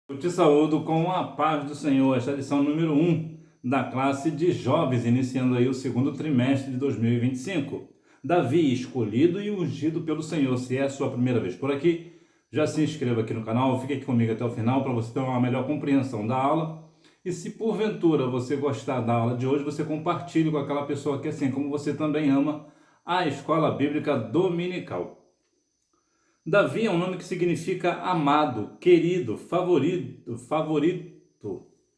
Eu te saúdo com a paz do Senhor. Esta é a lição número 1 da classe de jovens, iniciando aí o segundo trimestre de 2025. Davi, escolhido e ungido pelo Senhor. Se é a sua primeira vez por aqui, já se inscreva aqui no canal, fique aqui comigo até o final para você ter uma melhor compreensão da aula. E se porventura você gostar da aula de hoje, você compartilhe com aquela pessoa que, assim como você, também ama a Escola Bíblica Dominical. Davi é um nome que significa amado, querido, favorito,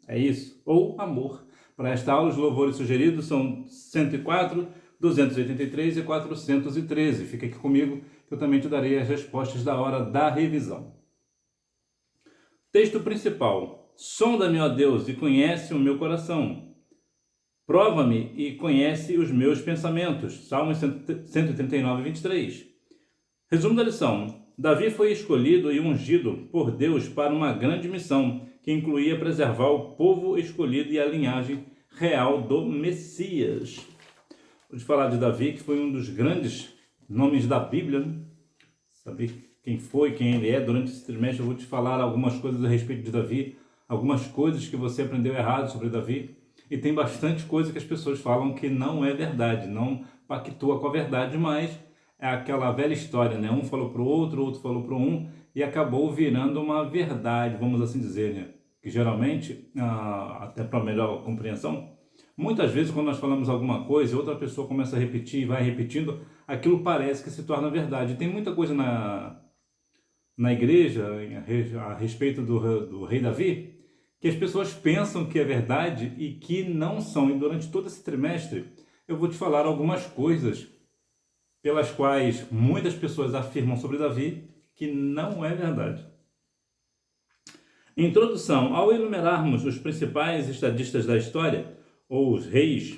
é isso, ou amor. Para esta aula, os louvores sugeridos são 104, 283 e 413. Fica aqui comigo que eu também te darei as respostas da hora da revisão. Texto principal. Sonda-me, ó Deus, e conhece o meu coração. Prova-me e conhece os meus pensamentos. Salmos 139, 23. Resumo da lição. Davi foi escolhido e ungido por Deus para uma grande missão, que incluía preservar o povo escolhido e a linhagem real do Messias. Vou te falar de Davi, que foi um dos grandes nomes da Bíblia, né? Saber quem foi, quem ele é. Durante esse trimestre eu vou te falar algumas coisas a respeito de Davi, algumas coisas que você aprendeu errado sobre Davi, e tem bastante coisa que as pessoas falam que não é verdade, não pactua com a verdade, mas é aquela velha história, né? Um falou para o outro falou para um, e acabou virando uma verdade, vamos assim dizer, né? Que geralmente, até para melhor compreensão, muitas vezes quando nós falamos alguma coisa e outra pessoa começa a repetir e vai repetindo, aquilo parece que se torna verdade. Tem muita coisa na igreja a respeito do rei Davi, que as pessoas pensam que é verdade e que não são. E durante todo esse trimestre eu vou te falar algumas coisas pelas quais muitas pessoas afirmam sobre Davi que não é verdade. Introdução. Ao enumerarmos os principais estadistas da história, ou os reis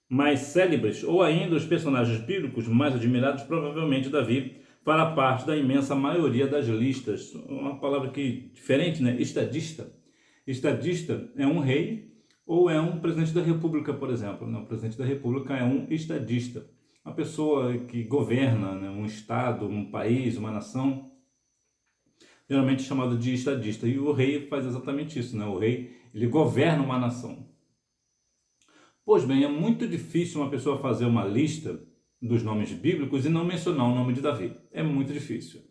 mais célebres, ou ainda os personagens bíblicos mais admirados, provavelmente Davi fará parte da imensa maioria das listas. Uma palavra que diferente, né? Estadista. Estadista é um rei ou é um presidente da república, por exemplo. O presidente da república é um estadista. Uma pessoa que governa, né, um estado, um país, uma nação, geralmente chamado de estadista. E o rei faz exatamente isso, né? O rei, ele governa uma nação. Pois bem, é muito difícil uma pessoa fazer uma lista dos nomes bíblicos e não mencionar o nome de Davi. É muito difícil.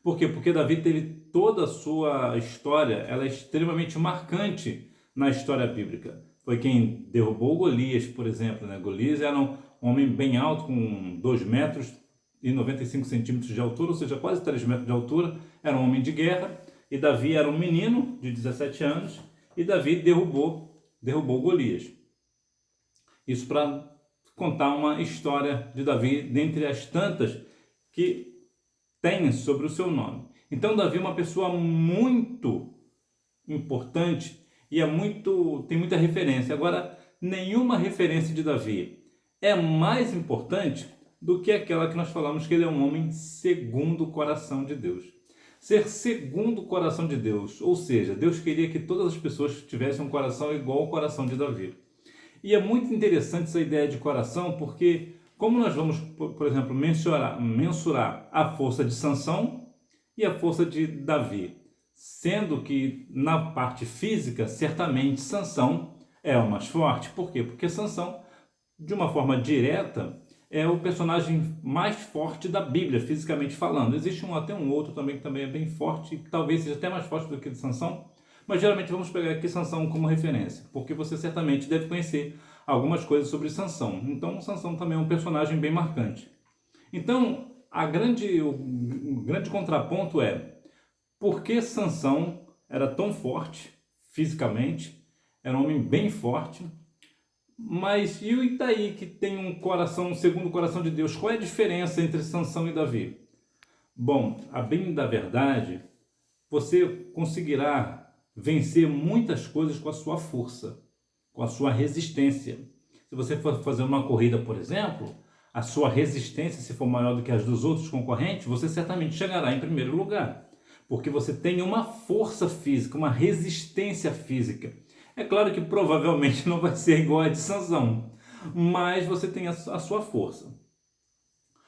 Por quê? Porque Davi teve toda a sua história, ela é extremamente marcante na história bíblica. Foi quem derrubou Golias, por exemplo, né? Golias era um homem bem alto, com 2 metros e 95 centímetros de altura, ou seja, quase 3 metros de altura, era um homem de guerra, e Davi era um menino de 17 anos, e Davi derrubou Golias. Isso para contar uma história de Davi, dentre as tantas que tem sobre o seu nome. Então Davi é uma pessoa muito importante e tem muita referência. Agora, nenhuma referência de Davi é mais importante do que aquela que nós falamos que ele é um homem segundo o coração de Deus. Ser segundo o coração de Deus, ou seja, Deus queria que todas as pessoas tivessem um coração igual ao coração de Davi. E é muito interessante essa ideia de coração, porque como nós vamos, por exemplo, mensurar a força de Sansão e a força de Davi, sendo que na parte física, certamente Sansão é o mais forte. Por quê? Porque Sansão, de uma forma direta, é o personagem mais forte da Bíblia, fisicamente falando. Existe até um outro também que também é bem forte, talvez seja até mais forte do que Sansão, mas geralmente vamos pegar aqui Sansão como referência, porque você certamente deve conhecer algumas coisas sobre Sansão. Então, Sansão também é um personagem bem marcante. Então, o grande contraponto é por que Sansão era tão forte fisicamente, era um homem bem forte, mas e o Itaí, que tem um coração segundo o coração de Deus? Qual é a diferença entre Sansão e Davi? Bom, a bem da verdade, você conseguirá vencer muitas coisas com a sua força, com a sua resistência. Se você for fazer uma corrida, por exemplo, a sua resistência, se for maior do que as dos outros concorrentes, você certamente chegará em primeiro lugar, porque você tem uma força física, uma resistência física. É claro que provavelmente não vai ser igual a de Sansão, mas você tem a sua força.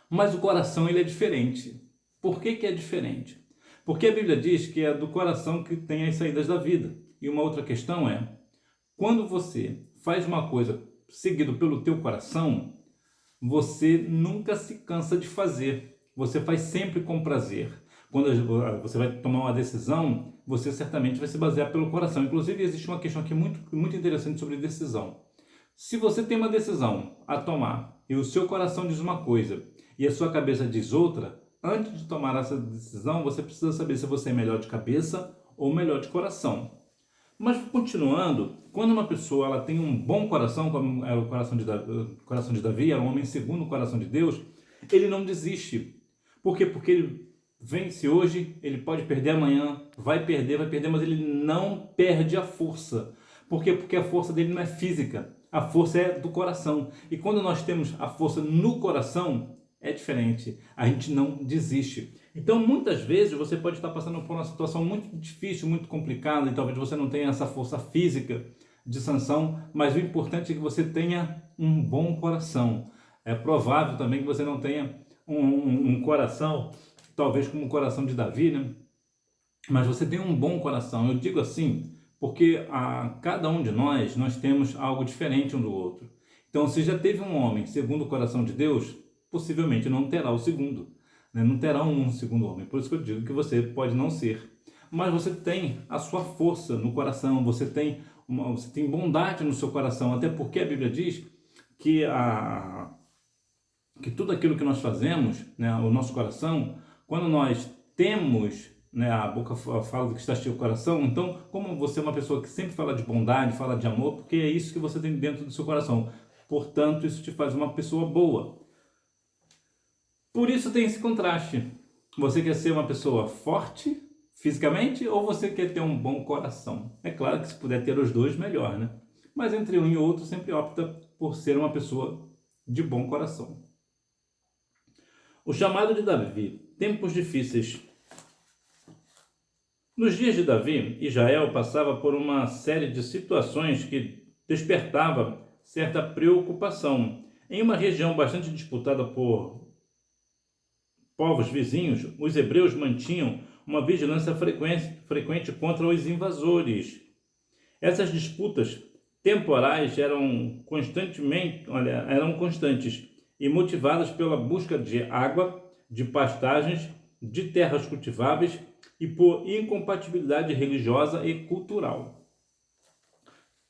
Mas o coração ele é diferente. Por que é diferente? Porque a Bíblia diz que é do coração que tem as saídas da vida. E uma outra questão é, quando você faz uma coisa seguido pelo teu coração, você nunca se cansa de fazer. Você faz sempre com prazer. Quando você vai tomar uma decisão, você certamente vai se basear pelo coração. Inclusive, existe uma questão aqui muito interessante sobre decisão. Se você tem uma decisão a tomar e o seu coração diz uma coisa e a sua cabeça diz outra, antes de tomar essa decisão, você precisa saber se você é melhor de cabeça ou melhor de coração. Mas continuando, quando uma pessoa ela tem um bom coração, como era o coração de Davi, era um homem segundo o coração de Deus, ele não desiste. Por quê? Porque ele vence hoje, ele pode perder amanhã, vai perder, mas ele não perde a força. Por quê? Porque a força dele não é física, a força é do coração. E quando nós temos a força no coração, é diferente, a gente não desiste. Então, muitas vezes, você pode estar passando por uma situação muito difícil, muito complicada, e talvez você não tenha essa força física de sanção, mas o importante é que você tenha um bom coração. É provável também que você não tenha um coração, talvez como o coração de Davi, né? Mas você tem um bom coração. Eu digo assim, porque cada um de nós temos algo diferente um do outro. Então, se já teve um homem segundo o coração de Deus, possivelmente não terá o segundo, né? Não terá um segundo homem. Por isso que eu digo que você pode não ser. Mas você tem a sua força no coração, você tem bondade no seu coração, até porque a Bíblia diz que, que tudo aquilo que nós fazemos, né, o nosso coração, quando nós temos, né, a boca fala do que está cheio o coração, então, como você é uma pessoa que sempre fala de bondade, fala de amor, porque é isso que você tem dentro do seu coração. Portanto, isso te faz uma pessoa boa. Por isso tem esse contraste. Você quer ser uma pessoa forte fisicamente ou você quer ter um bom coração? É claro que se puder ter os dois, melhor, né? Mas entre um e outro, sempre opta por ser uma pessoa de bom coração. O chamado de Davi, tempos difíceis. Nos dias de Davi, Israel passava por uma série de situações que despertava certa preocupação. Em uma região bastante disputada por povos vizinhos, os hebreus mantinham uma vigilância frequente contra os invasores. Essas disputas temporais eram constantes e motivadas pela busca de água, de pastagens, de terras cultiváveis e por incompatibilidade religiosa e cultural.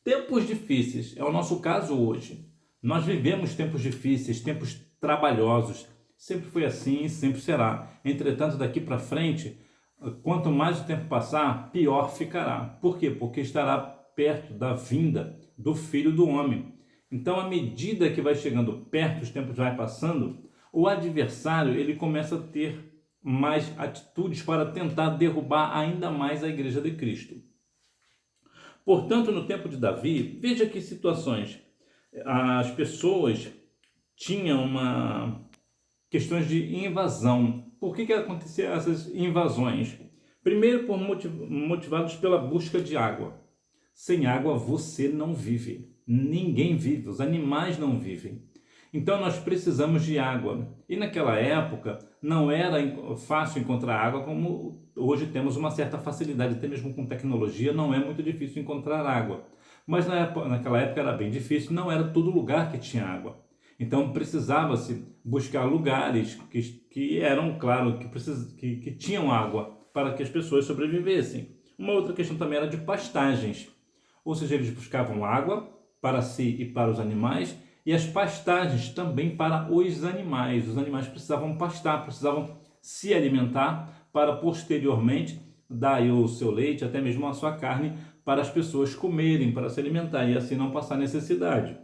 Tempos difíceis é o nosso caso hoje. Nós vivemos tempos difíceis, tempos trabalhosos. Sempre foi assim e sempre será. Entretanto, daqui para frente, quanto mais o tempo passar, pior ficará. Por quê? Porque estará perto da vinda do Filho do Homem. Então, à medida que vai chegando perto, os tempos vai passando, o adversário ele começa a ter mais atitudes para tentar derrubar ainda mais a Igreja de Cristo. Portanto, no tempo de Davi, veja que situações. As pessoas tinham questões de invasão. Por que aconteciam essas invasões? Primeiro, motivados pela busca de água. Sem água você não vive. Ninguém vive, os animais não vivem. Então nós precisamos de água. E naquela época não era fácil encontrar água como hoje temos uma certa facilidade, até mesmo com tecnologia não é muito difícil encontrar água. Mas naquela época era bem difícil, não era todo lugar que tinha água. Então precisava-se buscar lugares que eram, claro, que tinham água para que as pessoas sobrevivessem. Uma outra questão também era de pastagens. Ou seja, eles buscavam água para si e para os animais, e as pastagens também para os animais. Os animais precisavam pastar, precisavam se alimentar para posteriormente dar o seu leite, até mesmo a sua carne, para as pessoas comerem, para se alimentar e assim não passar necessidade.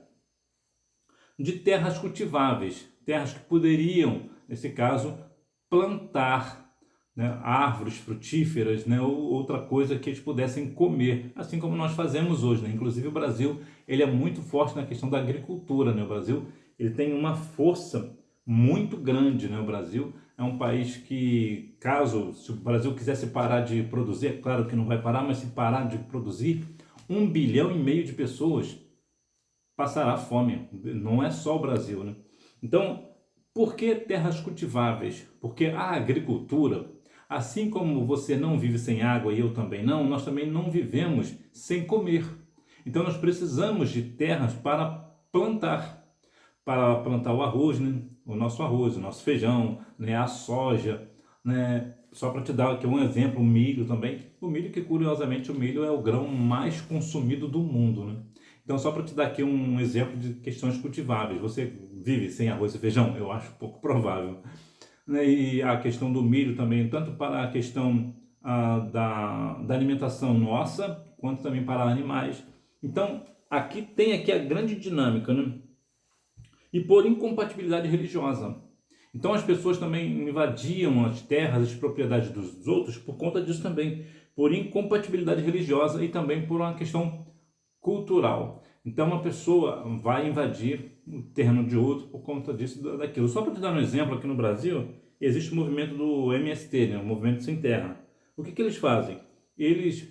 De terras cultiváveis, terras que poderiam, nesse caso, plantar, né, árvores frutíferas, né, ou outra coisa que eles pudessem comer, assim como nós fazemos hoje, né? Inclusive o Brasil ele é muito forte na questão da agricultura, né? O Brasil ele tem uma força muito grande, né? O Brasil é um país que, se o Brasil quisesse parar de produzir, é claro que não vai parar, mas se parar de produzir, 1,5 bilhão de pessoas passará fome. Não é só o Brasil, né? Então, por que terras cultiváveis? Porque a agricultura, Assim como você não vive sem água e eu também não, nós também não vivemos sem comer. Então nós precisamos de terras para plantar o arroz, né? O nosso arroz, o nosso feijão, né? A soja, né? Só para te dar aqui um exemplo, o milho também. O milho que, curiosamente, o milho é o grão mais consumido do mundo, né? Então, só para te dar aqui um exemplo de questões cultiváveis. Você vive sem arroz e feijão? Eu acho pouco provável, né? E a questão do milho também, tanto para a questão da alimentação nossa, quanto também para animais. Então, aqui tem aqui a grande dinâmica, né? E por incompatibilidade religiosa. Então as pessoas também invadiam as terras, as propriedades dos outros por conta disso também, por incompatibilidade religiosa e também por uma questão cultural. Então uma pessoa vai invadir o terreno de outro por conta disso e daquilo. Só para te dar um exemplo, aqui no Brasil existe o movimento do MST, né, o Movimento Sem Terra. O que eles fazem? Eles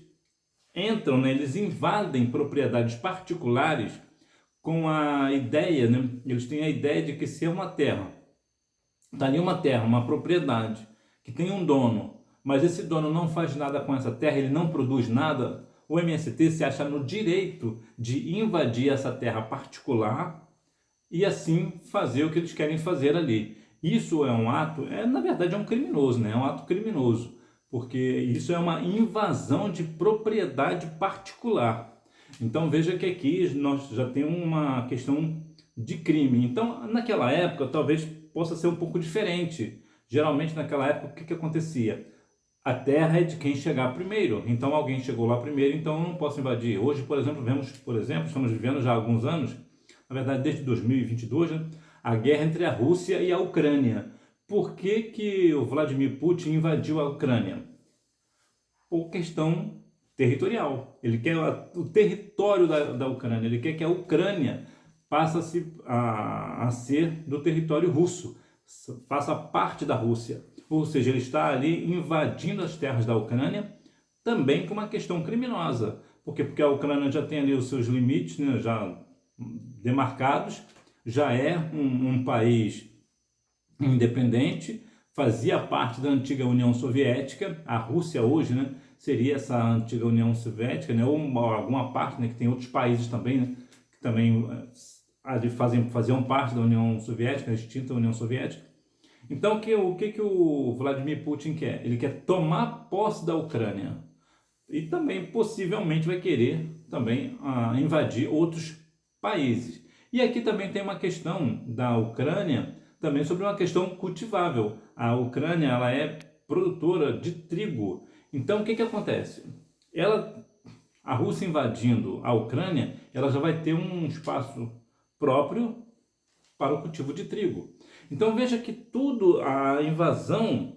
entram, né, eles invadem propriedades particulares com a ideia, né, eles têm a ideia de que se é uma terra, está ali uma terra, uma propriedade, que tem um dono, mas esse dono não faz nada com essa terra, ele não produz nada, o MST se acha no direito de invadir essa terra particular e assim fazer o que eles querem fazer ali. Isso é um ato, na verdade é um criminoso, né? É um ato criminoso, porque isso é uma invasão de propriedade particular. Então veja que aqui nós já temos uma questão de crime. Então naquela época talvez possa ser um pouco diferente. Geralmente naquela época o que acontecia? A terra é de quem chegar primeiro. Então alguém chegou lá primeiro, então eu não posso invadir. Hoje, por exemplo, estamos vivendo já há alguns anos, na verdade desde 2022, né, a guerra entre a Rússia e a Ucrânia. Por que o Vladimir Putin invadiu a Ucrânia? Por questão territorial. Ele quer o território da Ucrânia, ele quer que a Ucrânia passe a ser do território russo, faça parte da Rússia. Ou seja, ele está ali invadindo as terras da Ucrânia, também com uma questão criminosa. Por quê? Porque a Ucrânia já tem ali os seus limites, né, já demarcados, já é um país independente, fazia parte da antiga União Soviética. A Rússia hoje, né, seria essa antiga União Soviética, né, ou alguma parte, né, que tem outros países também, né, que também faziam parte da União Soviética, a extinta União Soviética. Então o que o Vladimir Putin quer? Ele quer tomar posse da Ucrânia e também possivelmente vai querer também invadir outros países. E aqui também tem uma questão da Ucrânia, também sobre uma questão cultivável. A Ucrânia ela é produtora de trigo. Então o que acontece? A Rússia invadindo a Ucrânia, ela já vai ter um espaço próprio para o cultivo de trigo. Então veja que tudo, a invasão,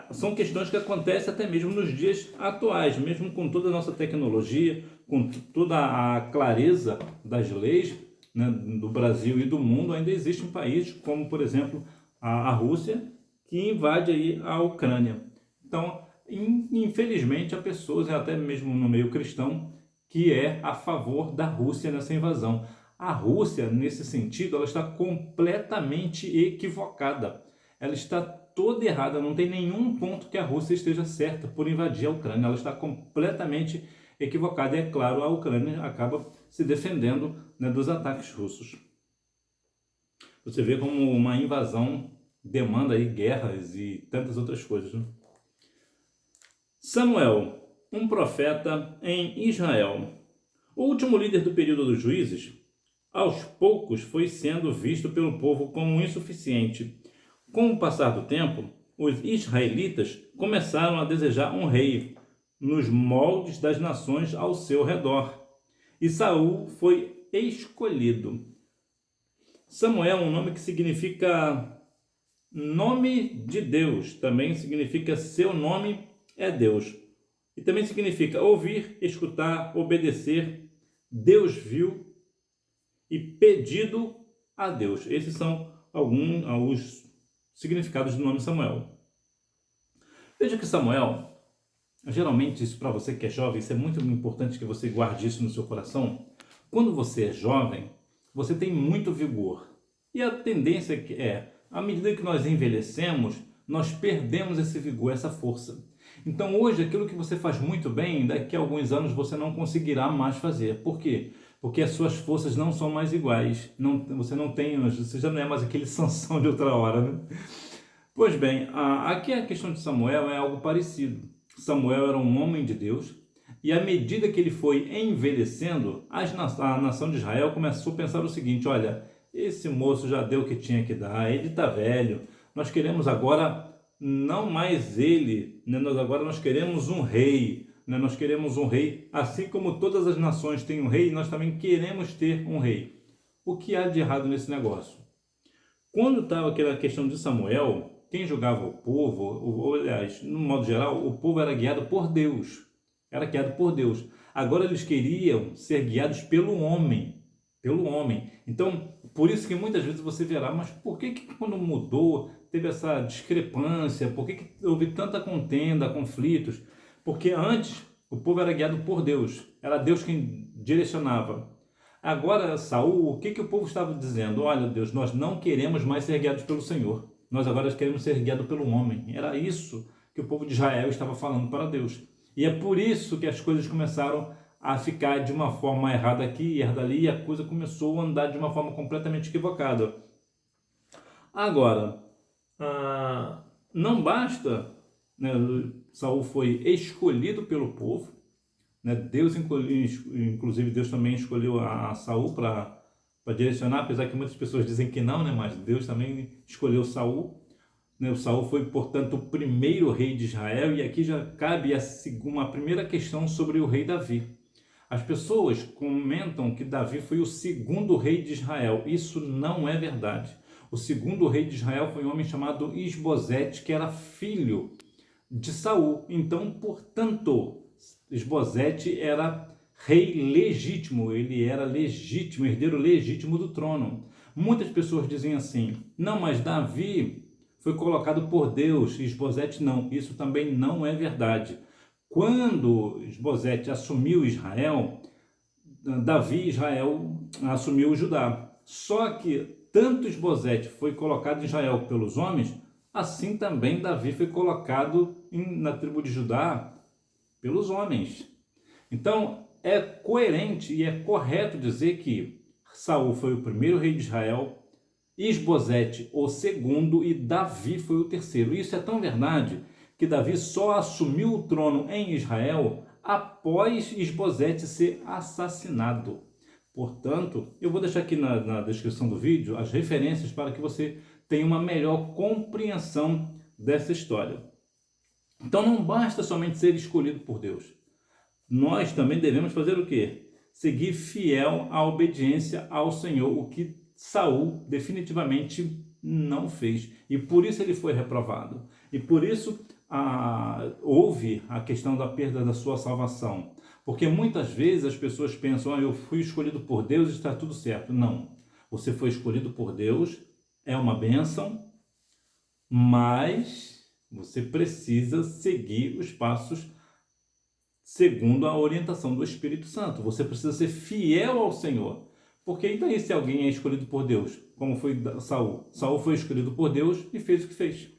são questões que acontecem até mesmo nos dias atuais, mesmo com toda a nossa tecnologia, com toda a clareza das leis, né, do Brasil e do mundo, ainda existem países como, por exemplo, a Rússia, que invade aí a Ucrânia. Então, infelizmente, há pessoas, até mesmo no meio cristão, que é a favor da Rússia nessa invasão. A Rússia, nesse sentido, ela está completamente equivocada. Ela está toda errada, não tem nenhum ponto que a Rússia esteja certa por invadir a Ucrânia. Ela está completamente equivocada e, é claro, a Ucrânia acaba se defendendo, né, dos ataques russos. Você vê como uma invasão demanda aí guerras e tantas outras coisas, né? Samuel, um profeta em Israel. O último líder do período dos juízes, aos poucos foi sendo visto pelo povo como insuficiente. Com o passar do tempo, os israelitas começaram a desejar um rei nos moldes das nações ao seu redor. E Saul foi escolhido. Samuel é um nome que significa nome de Deus, também significa seu nome é Deus. E também significa ouvir, escutar, obedecer, Deus viu e pedido a Deus. Esses são alguns significados do nome Samuel. Veja que Samuel, geralmente isso para você que é jovem, isso é muito importante que você guarde isso no seu coração. Quando você é jovem, você tem muito vigor. E a tendência à medida que nós envelhecemos, nós perdemos esse vigor, essa força. Então hoje aquilo que você faz muito bem, daqui a alguns anos você não conseguirá mais fazer. Por quê? Porque as suas forças não são mais iguais. Você não tem, você já não é mais aquele Sansão de outra hora, né? Pois bem, aqui a questão de Samuel é algo parecido. Samuel era um homem de Deus e à medida que ele foi envelhecendo, a nação de Israel começou a pensar o seguinte: olha, esse moço já deu o que tinha que dar, ele está velho, nós queremos agora não mais ele, né? Nós queremos um rei, né? Nós queremos um rei, assim como todas as nações têm um rei, nós também queremos ter um rei. O que há de errado nesse negócio? Quando estava aquela questão de Samuel, quem julgava o povo, ou aliás, no modo geral, o povo era guiado por Deus. Era guiado por Deus. Agora eles queriam ser guiados pelo homem. Pelo homem. Então, por isso que muitas vezes você verá, mas por que quando mudou, teve essa discrepância? Por que houve tanta contenda, conflitos? Porque antes o povo era guiado por Deus. Era Deus quem direcionava. Agora, Saul, o que o povo estava dizendo? Olha, Deus, nós não queremos mais ser guiados pelo Senhor. Nós agora queremos ser guiados pelo homem. Era isso que o povo de Israel estava falando para Deus. E é por isso que as coisas começaram a ficar de uma forma errada aqui e errada ali, e a coisa começou a andar de uma forma completamente equivocada. Agora, não basta, né, Saul foi escolhido pelo povo, né? Deus, inclusive Deus também escolheu a Saul para direcionar, apesar que muitas pessoas dizem que não, né? Mas Deus também escolheu Saul, né? O Saul foi, portanto, o primeiro rei de Israel, e aqui já cabe uma primeira questão sobre o rei Davi. As pessoas comentam que Davi foi o segundo rei de Israel. Isso não é verdade. O segundo rei de Israel foi um homem chamado Isbosete, que era filho de Saul. Então, portanto, Isbosete era rei legítimo, ele era legítimo, herdeiro legítimo do trono. Muitas pessoas dizem assim: não, mas Davi foi colocado por Deus, Isbosete não. Isso também não é verdade. Quando Isbosete assumiu Israel, Davi, Israel, assumiu o Judá. Só que tanto Isbosete foi colocado em Israel pelos homens, assim também Davi foi colocado na tribo de Judá pelos homens. Então, é coerente e é correto dizer que Saul foi o primeiro rei de Israel, Isbosete o segundo e Davi foi o terceiro. Isso é tão verdade que Davi só assumiu o trono em Israel após Isbosete ser assassinado. Portanto, eu vou deixar aqui na descrição do vídeo as referências para que você tenha uma melhor compreensão dessa história. Então não basta somente ser escolhido por Deus. Nós também devemos fazer o quê? Seguir fiel à obediência ao Senhor, o que Saul definitivamente não fez. E por isso ele foi reprovado. E por isso houve a questão da perda da sua salvação. Porque muitas vezes as pessoas pensam: eu fui escolhido por Deus e está tudo certo. Não. Você foi escolhido por Deus, é uma bênção, mas você precisa seguir os passos segundo a orientação do Espírito Santo. Você precisa ser fiel ao Senhor. Porque então, se alguém é escolhido por Deus, como foi Saul? Saul foi escolhido por Deus e fez o que fez.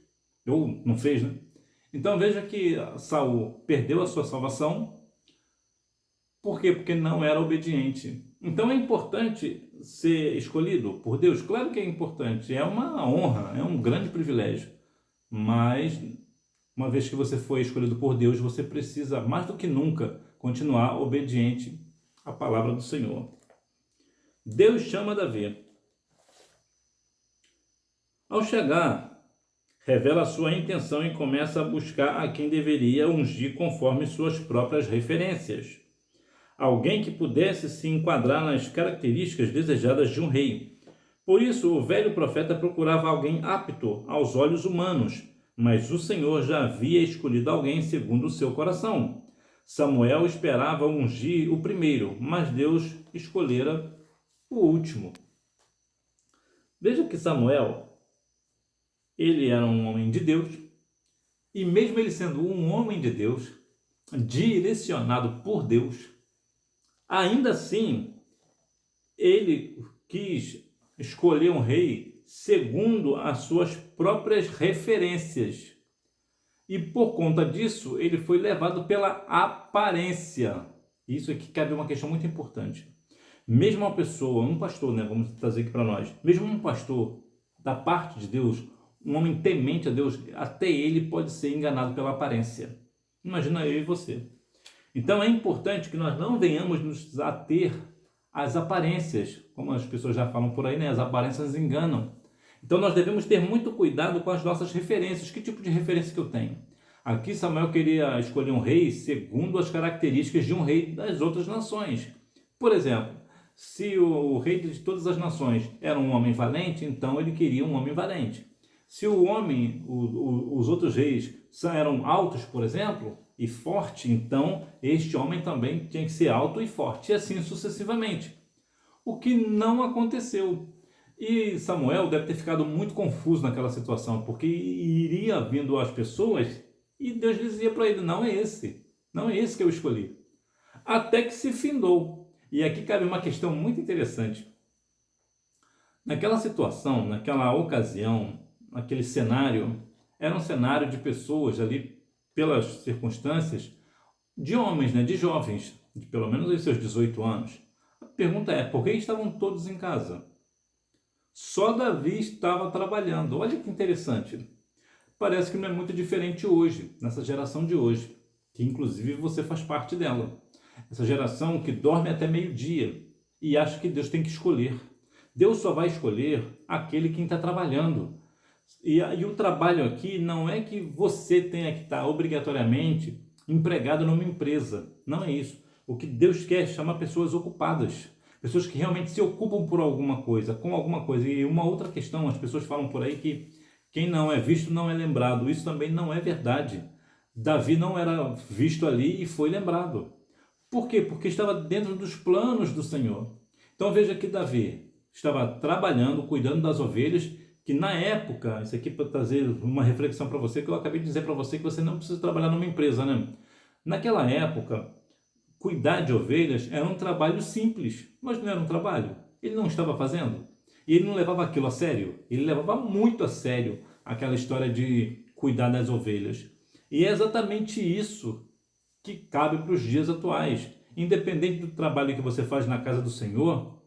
Ou não fez, né? Então veja que Saul perdeu a sua salvação. Por quê? Porque não era obediente. Então é importante ser escolhido por Deus? Claro que é importante. É uma honra, é um grande privilégio. Mas, uma vez que você foi escolhido por Deus, você precisa, mais do que nunca, continuar obediente à palavra do Senhor. Deus chama Davi. Ao chegar, revela a sua intenção e começa a buscar a quem deveria ungir conforme suas próprias referências. Alguém que pudesse se enquadrar nas características desejadas de um rei. Por isso, o velho profeta procurava alguém apto aos olhos humanos, mas o Senhor já havia escolhido alguém segundo o seu coração. Samuel esperava ungir o primeiro, mas Deus escolhera o último. Veja que Samuel, ele era um homem de Deus, e mesmo ele sendo um homem de Deus, direcionado por Deus, ainda assim, ele quis escolher um rei segundo as suas próprias referências. E por conta disso, ele foi levado pela aparência. Isso aqui cabe uma questão muito importante. Mesmo uma pessoa, um pastor, né, vamos trazer aqui para nós, mesmo um pastor da parte de Deus, um homem temente a Deus, até ele pode ser enganado pela aparência. Imagina eu e você. Então é importante que nós não venhamos nos ater às aparências, como as pessoas já falam por aí, né? As aparências enganam. Então nós devemos ter muito cuidado com as nossas referências. Que tipo de referência que eu tenho? Aqui Samuel queria escolher um rei segundo as características de um rei das outras nações. Por exemplo, se o rei de todas as nações era um homem valente, então ele queria um homem valente. Se o homem, os outros reis eram altos, por exemplo, e forte, então este homem também tinha que ser alto e forte, e assim sucessivamente. O que não aconteceu. E Samuel deve ter ficado muito confuso naquela situação, porque iria vindo as pessoas e Deus dizia para ele, não é esse que eu escolhi. Até que se findou. E aqui cabe uma questão muito interessante. Naquela situação, naquela ocasião, naquele cenário, era um cenário de pessoas ali, pelas circunstâncias, de homens, né, de jovens, de pelo menos os seus 18 anos. A pergunta é, por que estavam todos em casa? Só Davi estava trabalhando. Olha que interessante. Parece que não é muito diferente hoje, nessa geração de hoje, que inclusive você faz parte dela. Essa geração que dorme até meio-dia e acha que Deus tem que escolher. Deus só vai escolher aquele que está trabalhando. E o trabalho aqui não é que você tenha que estar obrigatoriamente empregado numa empresa. Não é isso. O que Deus quer é chamar pessoas ocupadas. Pessoas que realmente se ocupam por alguma coisa, com alguma coisa. E uma outra questão, as pessoas falam por aí que quem não é visto não é lembrado. Isso também não é verdade. Davi não era visto ali e foi lembrado. Por quê? Porque estava dentro dos planos do Senhor. Então veja que Davi estava trabalhando, cuidando das ovelhas, que na época, isso aqui para trazer uma reflexão para você, que eu acabei de dizer para você que você não precisa trabalhar numa empresa, né? Naquela época, cuidar de ovelhas era um trabalho simples, mas não era um trabalho. Ele não estava fazendo. E ele não levava aquilo a sério. Ele levava muito a sério aquela história de cuidar das ovelhas. E é exatamente isso que cabe para os dias atuais. Independente do trabalho que você faz na casa do Senhor,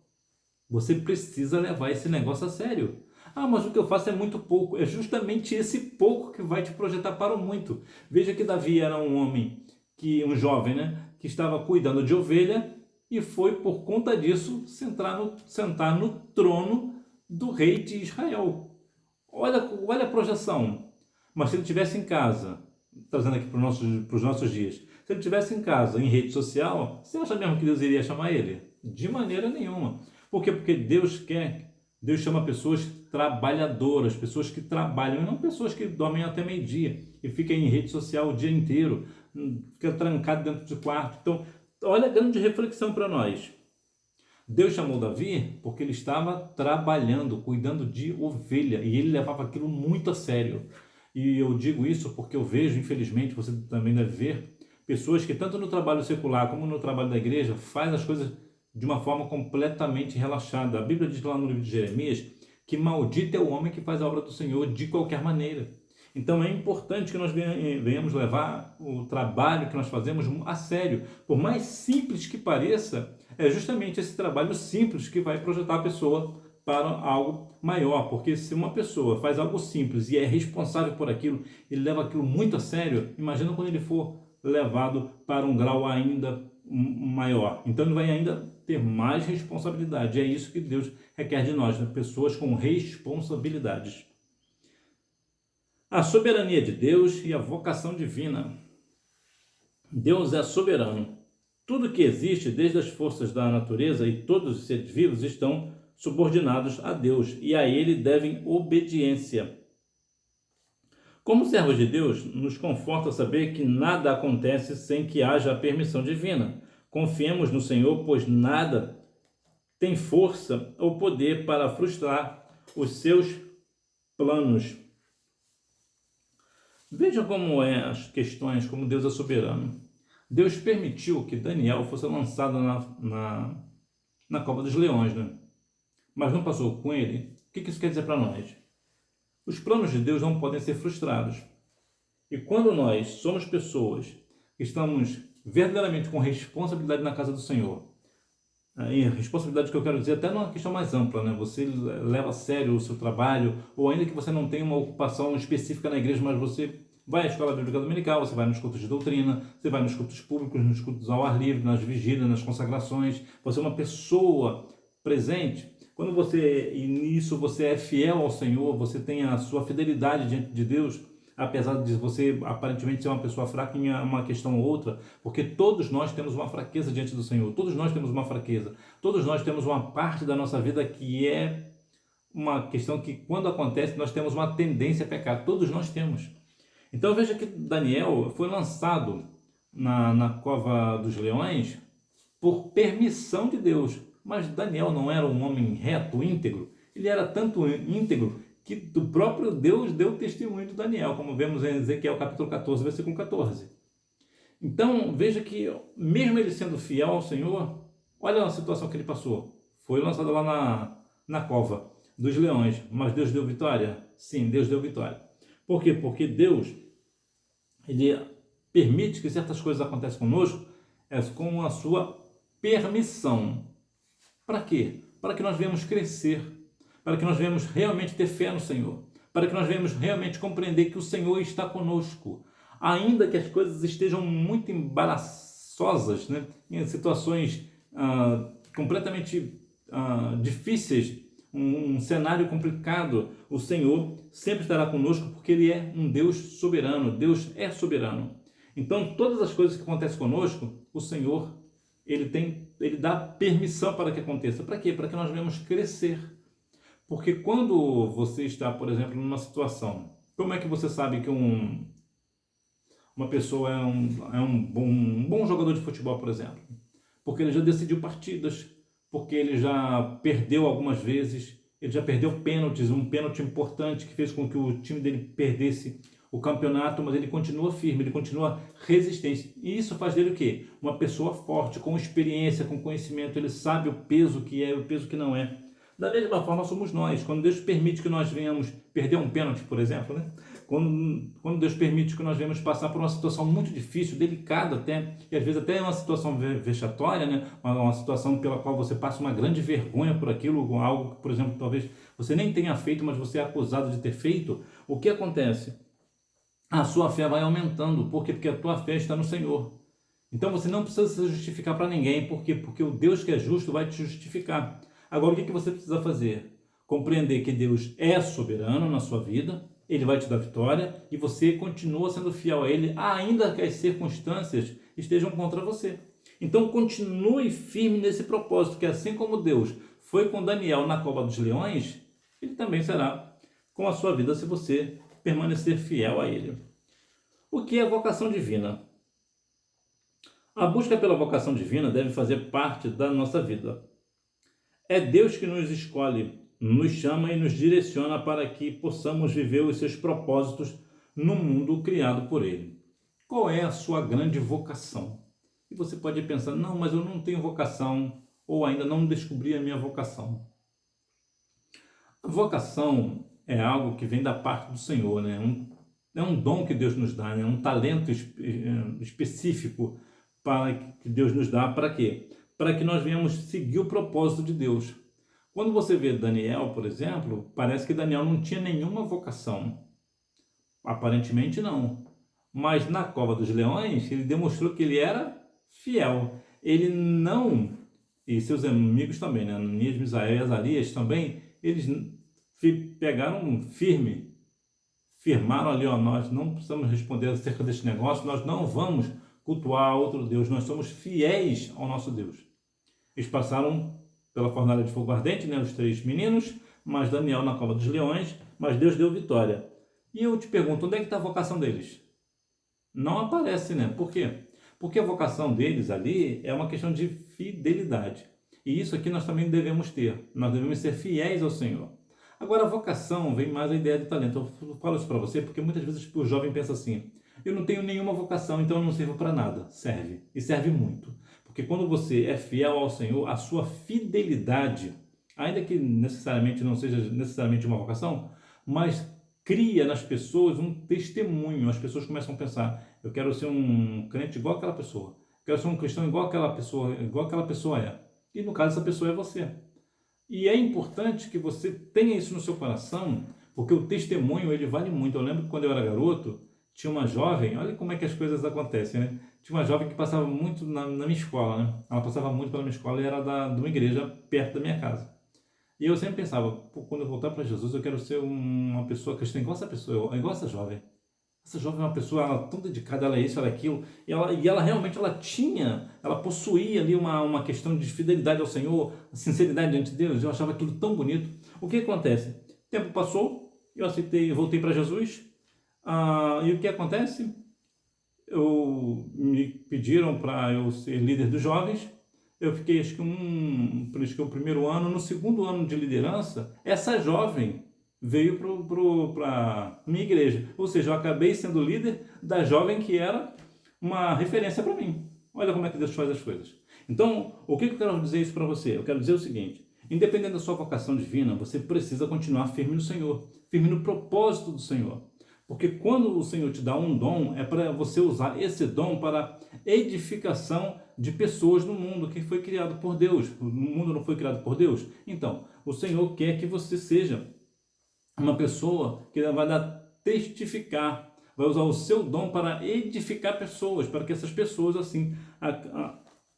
você precisa levar esse negócio a sério. Ah, mas o que eu faço é muito pouco. É justamente esse pouco que vai te projetar para o muito. Veja que Davi era um homem, um jovem, né, que estava cuidando de ovelha e foi por conta disso sentar no trono do rei de Israel. Olha a projeção. Mas se ele estivesse em casa, trazendo aqui para os nossos dias, se ele estivesse em casa, em rede social, você acha mesmo que Deus iria chamar ele? De maneira nenhuma. Por quê? Porque Deus chama pessoas trabalhadoras, pessoas que trabalham, e não pessoas que dormem até meio-dia e ficam em rede social o dia inteiro, fica trancado dentro de quarto. Então, olha a grande reflexão para nós. Deus chamou Davi porque ele estava trabalhando, cuidando de ovelha, e ele levava aquilo muito a sério. E eu digo isso porque eu vejo, infelizmente, você também deve ver, pessoas que tanto no trabalho secular como no trabalho da igreja fazem as coisas de uma forma completamente relaxada. A Bíblia diz lá no livro de Jeremias que maldito é o homem que faz a obra do Senhor de qualquer maneira. Então é importante que nós venhamos levar o trabalho que nós fazemos a sério. Por mais simples que pareça, é justamente esse trabalho simples que vai projetar a pessoa para algo maior. Porque se uma pessoa faz algo simples e é responsável por aquilo, ele leva aquilo muito a sério, imagina quando ele for levado para um grau ainda maior. Então ele vai ainda ter mais responsabilidade. É isso que Deus requer de nós, né? Pessoas com responsabilidades. A soberania de Deus e a vocação divina. Deus é soberano. Tudo que existe, desde as forças da natureza e todos os seres vivos, estão subordinados a Deus e a Ele devem obediência. Como servos de Deus, nos conforta saber que nada acontece sem que haja a permissão divina. Confiemos no Senhor, pois nada tem força ou poder para frustrar os seus planos. Veja como as questões, como Deus é soberano. Deus permitiu que Daniel fosse lançado na cova dos leões, né? Mas não passou com ele O que isso quer dizer para nós? Os planos de Deus não podem ser frustrados. E quando nós somos pessoas que estamos verdadeiramente com responsabilidade na casa do Senhor, e responsabilidade que eu quero dizer até numa questão mais ampla, né? Você leva a sério o seu trabalho, ou ainda que você não tenha uma ocupação específica na igreja, mas você vai à escola bíblica dominical, você vai nos cultos de doutrina, você vai nos cultos públicos, nos cultos ao ar livre, nas vigílias, nas consagrações, você é uma pessoa presente. Quando você, e nisso você é fiel ao Senhor, você tem a sua fidelidade diante de Deus, apesar de você aparentemente ser uma pessoa fraca em uma questão ou outra, porque todos nós temos uma fraqueza diante do Senhor, todos nós temos uma fraqueza, todos nós temos uma parte da nossa vida que é uma questão que quando acontece nós temos uma tendência a pecar, todos nós temos. Então veja que Daniel foi lançado na cova dos leões por permissão de Deus, mas Daniel não era um homem reto, íntegro, ele era tanto íntegro que o próprio Deus deu testemunho de Daniel, como vemos em Ezequiel capítulo 14, versículo 14. Então, veja que mesmo ele sendo fiel ao Senhor, olha a situação que ele passou. Foi lançado lá na cova dos leões, mas Deus deu vitória? Sim, Deus deu vitória. Por quê? Porque Deus, ele permite que certas coisas aconteçam conosco com a sua permissão. Para quê? Para que nós venhamos crescer, para que nós venhamos realmente ter fé no Senhor, para que nós venhamos realmente compreender que o Senhor está conosco, ainda que as coisas estejam muito embaraçosas, né? Em situações completamente difíceis, um cenário complicado, o Senhor sempre estará conosco, porque Ele é um Deus soberano, Deus é soberano. Então, todas as coisas que acontecem conosco, o Senhor, Ele dá permissão para que aconteça. Para quê? Para que nós venhamos crescer. Porque quando você está, por exemplo, numa situação, como é que você sabe que uma pessoa é um bom jogador de futebol, por exemplo? Porque ele já decidiu partidas, porque ele já perdeu algumas vezes, ele já perdeu pênaltis, um pênalti importante que fez com que o time dele perdesse o campeonato, mas ele continua firme, ele continua resistente. E isso faz dele o quê? Uma pessoa forte, com experiência, com conhecimento, ele sabe o peso que é e o peso que não é. Da mesma forma somos nós. Quando Deus permite que nós venhamos perder um pênalti, por exemplo, né? Quando Deus permite que nós venhamos passar por uma situação muito difícil, delicada até, e às vezes até uma situação vexatória, né? Uma situação pela qual você passa uma grande vergonha por aquilo, algo que, por exemplo, talvez você nem tenha feito, mas você é acusado de ter feito, o que acontece? A sua fé vai aumentando. Por quê? Porque a tua fé está no Senhor. Então você não precisa se justificar para ninguém. Por quê? Porque o Deus que é justo vai te justificar. Agora, o que você precisa fazer? Compreender que Deus é soberano na sua vida, Ele vai te dar vitória e você continua sendo fiel a Ele, ainda que as circunstâncias estejam contra você. Então, continue firme nesse propósito, que assim como Deus foi com Daniel na cova dos leões, Ele também será com a sua vida se você permanecer fiel a Ele. O que é vocação divina? A busca pela vocação divina deve fazer parte da nossa vida. É Deus que nos escolhe, nos chama e nos direciona para que possamos viver os seus propósitos no mundo criado por Ele. Qual é a sua grande vocação? E você pode pensar, não, mas eu não tenho vocação, ou ainda não descobri a minha vocação. A vocação é algo que vem da parte do Senhor, né? É um dom que Deus nos dá, né? Um talento específico que Deus nos dá. Para quê? Para que nós venhamos seguir o propósito de Deus. Quando você vê Daniel, por exemplo, parece que Daniel não tinha nenhuma vocação. Aparentemente não. Mas na cova dos leões, ele demonstrou que ele era fiel. Ele não, e seus amigos também, né? Ananias, Misael e Azarias também, eles pegaram firmaram ali, ó, nós não precisamos responder acerca deste negócio, nós não vamos cultuar outro Deus, nós somos fiéis ao nosso Deus. Eles passaram pela fornalha de fogo ardente, né, os 3 meninos, mas Daniel na cova dos leões, mas Deus deu vitória. E eu te pergunto, onde é que está a vocação deles? Não aparece, né? Por quê? Porque a vocação deles ali é uma questão de fidelidade. E isso aqui nós também devemos ter. Nós devemos ser fiéis ao Senhor. Agora, a vocação vem mais a ideia de talento. Eu falo isso para você porque muitas vezes o jovem pensa assim, eu não tenho nenhuma vocação, então eu não sirvo para nada. Serve. E serve muito. Porque quando você é fiel ao Senhor, a sua fidelidade, ainda que necessariamente não seja necessariamente uma vocação, mas cria nas pessoas um testemunho. As pessoas começam a pensar: eu quero ser um crente igual aquela pessoa, eu quero ser um cristão igual aquela pessoa é. E no caso, essa pessoa é você. E é importante que você tenha isso no seu coração, porque o testemunho, ele vale muito. Eu lembro que quando eu era garoto, tinha uma jovem, olha como é que as coisas acontecem, né? Tinha uma jovem que passava muito na minha escola, né? Ela passava muito pela minha escola e era de uma igreja perto da minha casa. E eu sempre pensava: pô, quando eu voltar para Jesus, eu quero ser uma pessoa cristã igual essa pessoa, igual essa jovem. Essa jovem é uma pessoa, ela é tão dedicada, ela é isso, ela é aquilo, e ela realmente, ela possuía ali uma questão de fidelidade ao Senhor, sinceridade diante de Deus. Eu achava aquilo tão bonito. O que acontece? O tempo passou, eu aceitei, voltei para Jesus, e o que acontece? Me pediram para eu ser líder dos jovens. Eu fiquei, acho que o primeiro ano. No segundo ano de liderança, essa jovem veio para minha igreja. Ou seja, eu acabei sendo líder da jovem que era uma referência para mim. Olha como é que Deus faz as coisas. Então, o que eu quero dizer isso para você? Eu quero dizer o seguinte: independente da sua vocação divina, você precisa continuar firme no Senhor, firme no propósito do Senhor. Porque quando o Senhor te dá um dom, é para você usar esse dom para edificação de pessoas no mundo que foi criado por Deus. O mundo não foi criado por Deus? Então, o Senhor quer que você seja uma pessoa que vai testificar, vai usar o seu dom para edificar pessoas, para que essas pessoas assim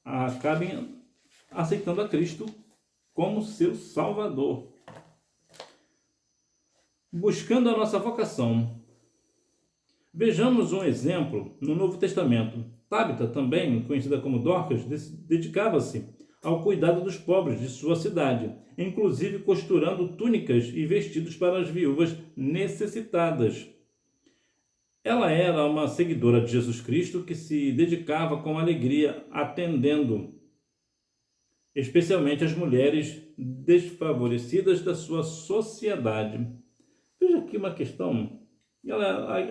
acabem aceitando a Cristo como seu Salvador. Buscando a nossa vocação. Vejamos um exemplo no Novo Testamento. Tabita, também conhecida como Dorcas, dedicava-se ao cuidado dos pobres de sua cidade, inclusive costurando túnicas e vestidos para as viúvas necessitadas. Ela era uma seguidora de Jesus Cristo que se dedicava com alegria atendendo, especialmente as mulheres desfavorecidas da sua sociedade. Veja aqui uma questão.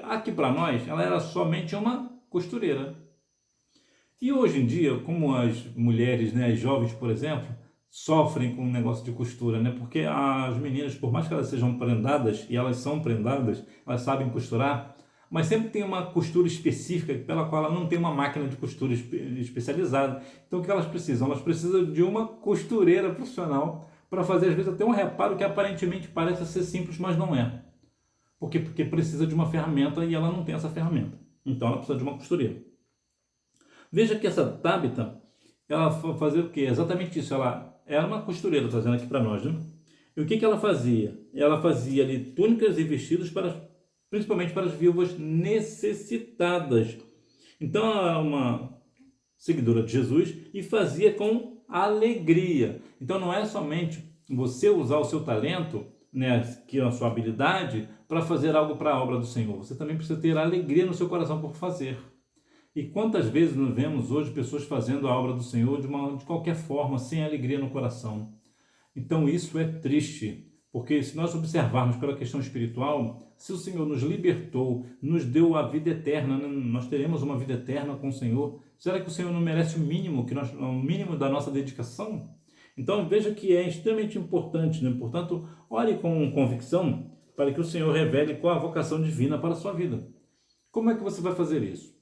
Aqui para nós, ela era somente uma costureira. E hoje em dia, como as mulheres, né, as jovens, por exemplo, sofrem com o negócio de costura, né? Porque as meninas, por mais que elas sejam prendadas, e elas são prendadas, elas sabem costurar, mas sempre tem uma costura específica pela qual ela não tem uma máquina de costura especializada. Então o que elas precisam? Elas precisam de uma costureira profissional para fazer, às vezes, até um reparo que aparentemente parece ser simples, mas não é. Porque precisa de uma ferramenta e ela não tem essa ferramenta. Então ela precisa de uma costureira. Veja que essa Tabita, ela fazia o quê? Exatamente isso. Ela era uma costureira, trazendo aqui para nós, né? E o que ela fazia? Ela fazia ali túnicas e vestidos principalmente para as viúvas necessitadas. Então ela era uma seguidora de Jesus e fazia com alegria. Então não é somente você usar o seu talento, né, que é a sua habilidade, para fazer algo para a obra do Senhor. Você também precisa ter alegria no seu coração por fazer. E quantas vezes nós vemos hoje pessoas fazendo a obra do Senhor de qualquer forma, sem alegria no coração? Então isso é triste, porque se nós observarmos pela questão espiritual, se o Senhor nos libertou, nos deu a vida eterna, nós teremos uma vida eterna com o Senhor, será que o Senhor não merece o mínimo, o mínimo da nossa dedicação? Então veja que é extremamente importante, né? Portanto, ore com convicção para que o Senhor revele qual a vocação divina para a sua vida. Como é que você vai fazer isso?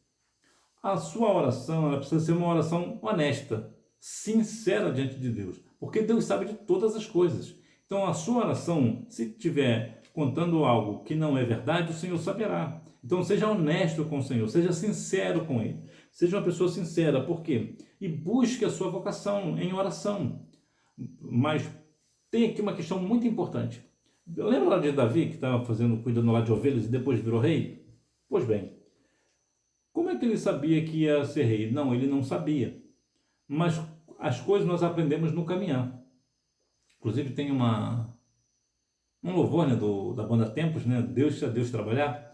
A sua oração, ela precisa ser uma oração honesta, sincera diante de Deus, porque Deus sabe de todas as coisas. Então a sua oração, se estiver contando algo que não é verdade, o Senhor saberá. Então seja honesto com o Senhor, seja sincero com Ele, seja uma pessoa sincera. Por quê? E busque a sua vocação em oração. Mas tem aqui uma questão muito importante. Lembra lá de Davi, que estava cuidando lá de ovelhas e depois virou rei? Pois bem, como é que ele sabia que ia ser rei? Não, ele não sabia. Mas as coisas nós aprendemos no caminhar. Inclusive tem um louvor, né, da banda Tempos, né, Deixa Deus Trabalhar,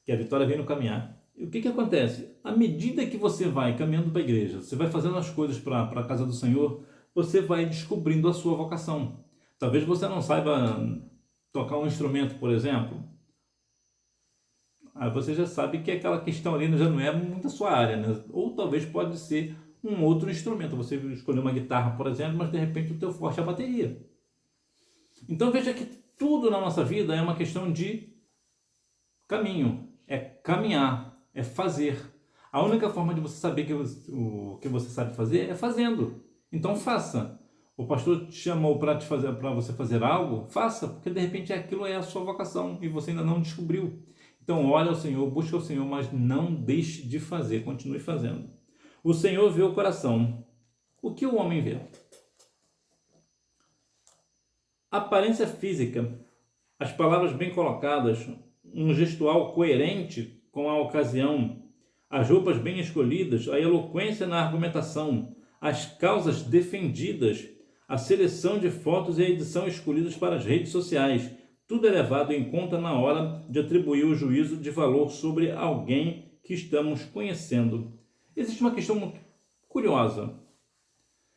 que a vitória vem no caminhar. E o que acontece? À medida que você vai caminhando para a igreja, você vai fazendo as coisas para a casa do Senhor, você vai descobrindo a sua vocação. Talvez você não saiba tocar um instrumento, por exemplo. Aí você já sabe que aquela questão ali já não é muito a sua área, né? Ou talvez pode ser um outro instrumento. Você escolheu uma guitarra, por exemplo, mas de repente o teu forte é a bateria. Então veja que tudo na nossa vida é uma questão de caminho, é caminhar, é fazer. A única forma de você saber o que você sabe fazer é fazendo. Então faça. O pastor te chamou para você fazer algo, faça, porque de repente aquilo é a sua vocação e você ainda não descobriu. Então olhe ao Senhor, busque ao Senhor, mas não deixe de fazer, continue fazendo. O Senhor vê o coração. O que o homem vê? Aparência física, as palavras bem colocadas, um gestual coerente com a ocasião, as roupas bem escolhidas, a eloquência na argumentação, as causas defendidas, a seleção de fotos e a edição escolhidas para as redes sociais, tudo é levado em conta na hora de atribuir o juízo de valor sobre alguém que estamos conhecendo. Existe uma questão muito curiosa.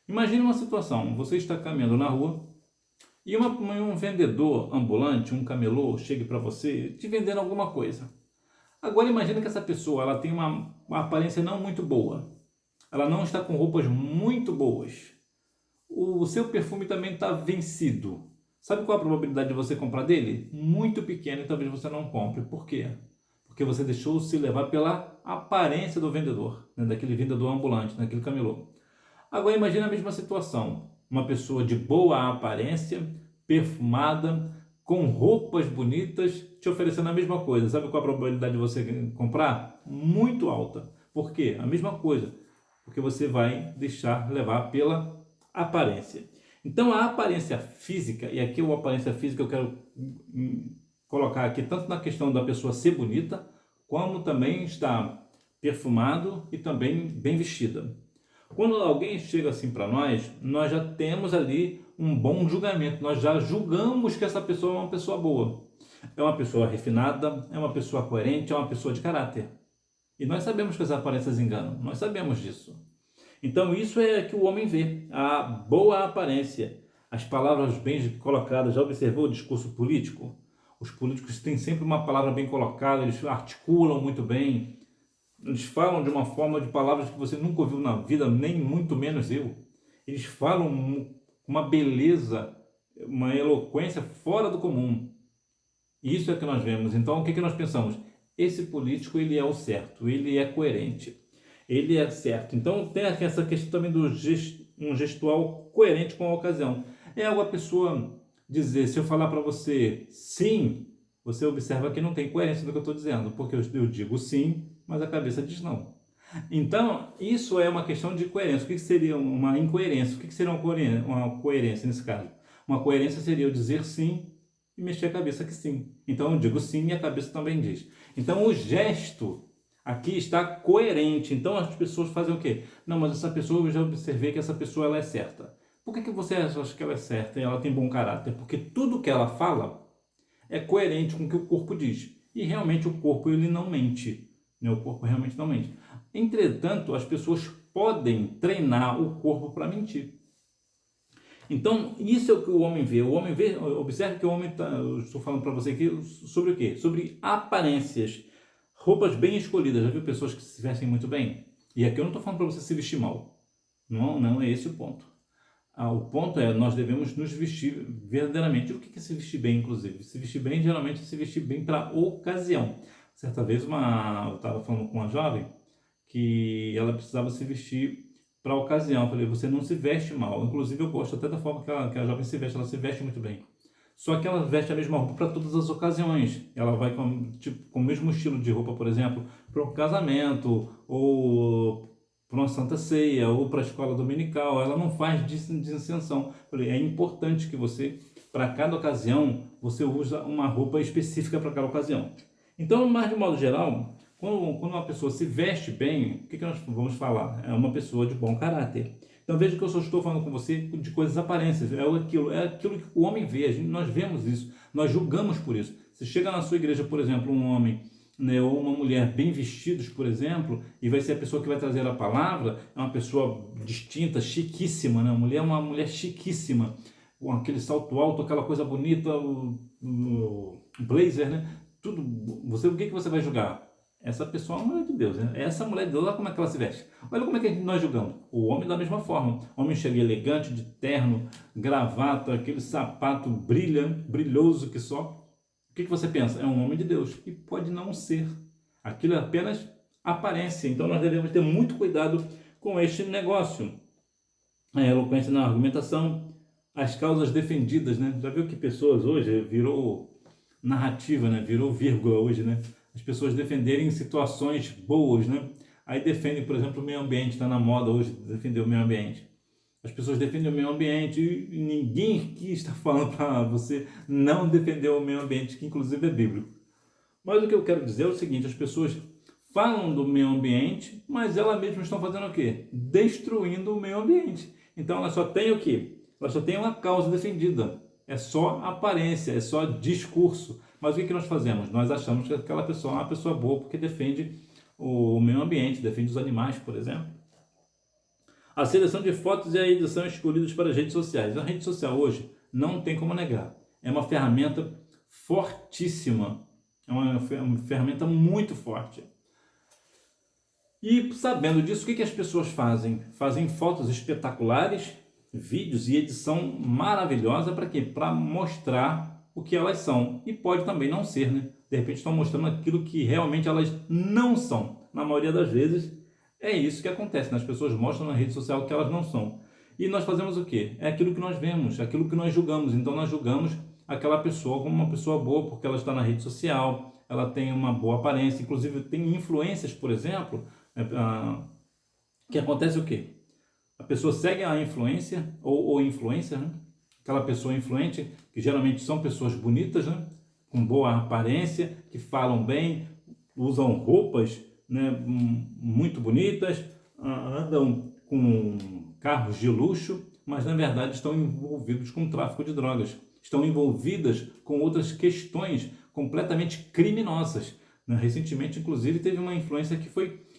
Imagine uma situação, você está caminhando na rua e um vendedor ambulante, um camelô, chegue para você te vendendo alguma coisa. Agora imagine que essa pessoa ela tem uma aparência não muito boa. Ela não está com roupas muito boas. O seu perfume também está vencido. Sabe qual a probabilidade de você comprar dele? Muito pequena e talvez você não compre. Por quê? Porque você deixou se levar pela aparência do vendedor, né? Daquele vendedor ambulante, daquele camelô. Agora imagine a mesma situação. Uma pessoa de boa aparência, perfumada, com roupas bonitas, te oferecendo a mesma coisa. Sabe qual a probabilidade de você comprar? Muito alta. Por quê? A mesma coisa. Porque você vai deixar levar pela aparência. Então a aparência física, e aqui a aparência física eu quero colocar aqui tanto na questão da pessoa ser bonita, como também estar perfumado e também bem vestida. Quando alguém chega assim para nós já temos ali um bom julgamento, nós já julgamos que essa pessoa é uma pessoa boa. É uma pessoa refinada, é uma pessoa coerente, é uma pessoa de caráter. E nós sabemos que as aparências enganam, nós sabemos disso. Então isso é que o homem vê, a boa aparência, as palavras bem colocadas. Já observou o discurso político? Os políticos têm sempre uma palavra bem colocada, eles articulam muito bem, eles falam de uma forma de palavras que você nunca ouviu na vida, nem muito menos eu. Eles falam com uma beleza, uma eloquência fora do comum. E isso é que nós vemos. Então o que nós pensamos? Esse político ele é o certo, ele é coerente. Ele é certo. Então tem essa questão também do um gestual coerente com a ocasião. É algo a pessoa dizer, se eu falar para você sim, você observa que não tem coerência no que eu estou dizendo, porque eu digo sim, mas a cabeça diz não. Então, isso é uma questão de coerência. O que seria uma incoerência? O que seria uma coerência nesse caso? Uma coerência seria eu dizer sim e mexer a cabeça que sim. Então eu digo sim e a cabeça também diz. Então o gesto aqui está coerente. Então as pessoas fazem o quê? Não, mas essa pessoa, eu já observei que essa pessoa ela é certa. Por que você acha que ela é certa e ela tem bom caráter? Porque tudo que ela fala é coerente com o que o corpo diz. E realmente o corpo ele não mente. Né? O corpo realmente não mente. Entretanto, as pessoas podem treinar o corpo para mentir. Então, isso é o que o homem vê. O homem vê, observe que o homem está, eu estou falando para você aqui sobre o quê? Sobre aparências. Roupas bem escolhidas. Já viu pessoas que se vestem muito bem? E aqui eu não estou falando para você se vestir mal. Não é esse o ponto. O ponto é, nós devemos nos vestir verdadeiramente. O que é se vestir bem, inclusive? Se vestir bem, geralmente, é se vestir bem para ocasião. Certa vez, eu estava falando com uma jovem que ela precisava se vestir para a ocasião. Eu falei, você não se veste mal. Inclusive, eu gosto até da forma que a jovem se veste. Ela se veste muito bem. Só que ela veste a mesma roupa para todas as ocasiões. Ela vai com o mesmo estilo de roupa, por exemplo, para um casamento, ou para uma santa ceia, ou para a escola dominical. Ela não faz distinção. Falei, é importante que você, para cada ocasião, você usa uma roupa específica para cada ocasião. Então, mais de modo geral, quando uma pessoa se veste bem, o que nós vamos falar? É uma pessoa de bom caráter. Então veja que eu só estou falando com você de coisas aparências, é aquilo que o homem vê, nós vemos isso, nós julgamos por isso. Se chega na sua igreja, por exemplo, um homem, né, ou uma mulher bem vestidos, por exemplo, e vai ser a pessoa que vai trazer a palavra, é uma pessoa distinta, chiquíssima, né? A mulher é uma mulher chiquíssima, com aquele salto alto, aquela coisa bonita, o blazer, né? Tudo, o que você vai julgar? essa pessoa é uma mulher de Deus, né? Essa mulher de Deus, olha como é que ela se veste. Olha como é que nós julgamos. O homem da mesma forma. O homem chega elegante, de terno, gravata, aquele sapato brilhoso que só. O que você pensa? É um homem de Deus. E pode não ser. Aquilo é apenas aparência. Então nós devemos ter muito cuidado com este negócio. A eloquência na argumentação, as causas defendidas, né? Já viu que pessoas hoje virou narrativa, né? Virou vírgula hoje, né? As pessoas defenderem situações boas, né? Aí defendem, por exemplo, o meio ambiente, está na moda hoje defender o meio ambiente. As pessoas defendem o meio ambiente e ninguém aqui está falando para você não defender o meio ambiente, que inclusive é bíblico. Mas o que eu quero dizer é o seguinte, as pessoas falam do meio ambiente, mas elas mesmas estão fazendo o quê? Destruindo o meio ambiente. Então elas só têm o quê? Elas só têm uma causa defendida. É só aparência, é só discurso. Mas o que nós fazemos? Nós achamos que aquela pessoa é uma pessoa boa porque defende o meio ambiente, defende os animais, por exemplo. A seleção de fotos e a edição escolhidas para as redes sociais. A rede social hoje não tem como negar. É uma ferramenta fortíssima. É uma ferramenta muito forte. E sabendo disso, o que as pessoas fazem? Fazem fotos espetaculares, vídeos e edição maravilhosa para quê? Para mostrar o que elas são. E pode também não ser, né? De repente estão mostrando aquilo que realmente elas não são. Na maioria das vezes é isso que acontece, né? As pessoas mostram na rede social que elas não são. E nós fazemos o quê? É aquilo que nós vemos, aquilo que nós julgamos. Então nós julgamos aquela pessoa como uma pessoa boa porque ela está na rede social, ela tem uma boa aparência, inclusive tem influências, por exemplo, que acontece o quê? A pessoa segue a influência ou influencer, né? Aquela pessoa influente, que geralmente são pessoas bonitas, né? Com boa aparência, que falam bem, usam roupas, né? Muito bonitas, andam com carros de luxo, mas na verdade estão envolvidos com tráfico de drogas, estão envolvidas com outras questões completamente criminosas, né? Recentemente, inclusive, teve uma influência que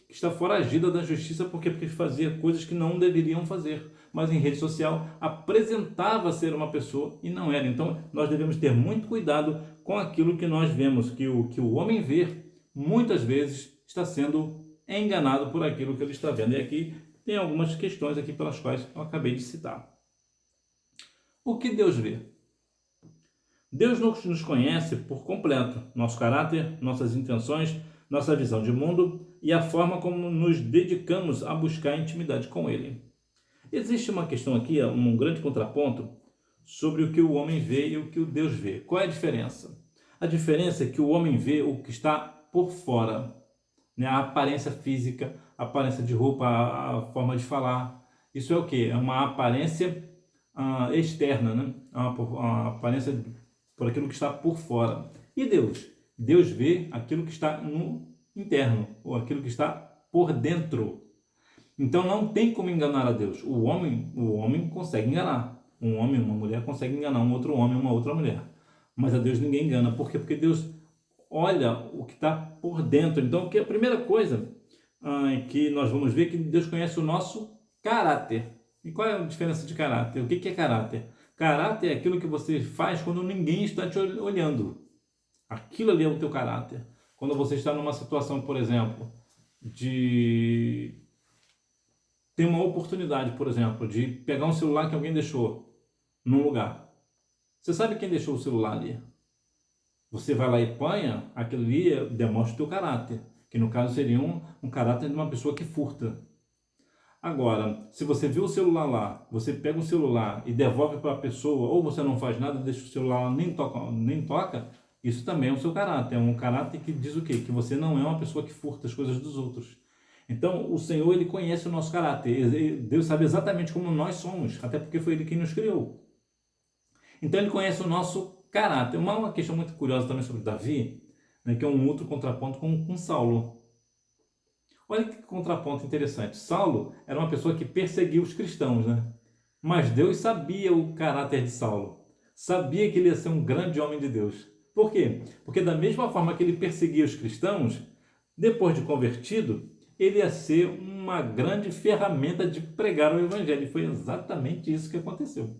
está foragida da justiça porque fazia coisas que não deveriam fazer, mas em rede social apresentava ser uma pessoa e não era. Então nós devemos ter muito cuidado com aquilo que nós vemos, que o homem vê muitas vezes está sendo enganado por aquilo que ele está vendo. E aqui tem algumas questões aqui pelas quais eu acabei de citar. O que Deus vê? Deus nos conhece por completo, nosso caráter, nossas intenções, nossa visão de mundo e a forma como nos dedicamos a buscar intimidade com Ele. Existe uma questão aqui, um grande contraponto sobre o que o homem vê e o que o Deus vê. Qual é a diferença? A diferença é que o homem vê o que está por fora, né? A aparência física, a aparência de roupa, a forma de falar. Isso é o quê? É uma aparência externa, né? Uma aparência por aquilo que está por fora. E Deus? Deus vê aquilo que está no interno, ou aquilo que está por dentro. Então não tem como enganar a Deus. O homem consegue enganar. Um homem, uma mulher consegue enganar um outro homem, uma outra mulher. Mas a Deus ninguém engana. Por quê? Porque Deus olha o que está por dentro. Então, a primeira coisa que nós vamos ver é que Deus conhece o nosso caráter. E qual é a diferença de caráter? O que é caráter? Caráter é aquilo que você faz quando ninguém está te olhando. Aquilo ali é o teu caráter. Quando você está numa situação, por exemplo, de ter uma oportunidade, por exemplo, de pegar um celular que alguém deixou num lugar. Você sabe quem deixou o celular ali? Você vai lá e apanha, aquilo ali demonstra o teu caráter, que no caso seria um caráter de uma pessoa que furta. Agora, se você viu o celular lá, você pega o celular e devolve para a pessoa, ou você não faz nada, deixa o celular lá, nem toca, isso também é o seu caráter. É um caráter que diz o quê? Que você não é uma pessoa que furta as coisas dos outros. Então, o Senhor, Ele conhece o nosso caráter. Deus sabe exatamente como nós somos, até porque foi Ele quem nos criou. Então, Ele conhece o nosso caráter. Uma questão muito curiosa também sobre Davi, né, que é um outro contraponto com Saulo. Olha que contraponto interessante. Saulo era uma pessoa que perseguia os cristãos, né? Mas Deus sabia o caráter de Saulo. Sabia que ele ia ser um grande homem de Deus. Por quê? Porque da mesma forma que ele perseguia os cristãos, depois de convertido, ele ia ser uma grande ferramenta de pregar o evangelho. E foi exatamente isso que aconteceu.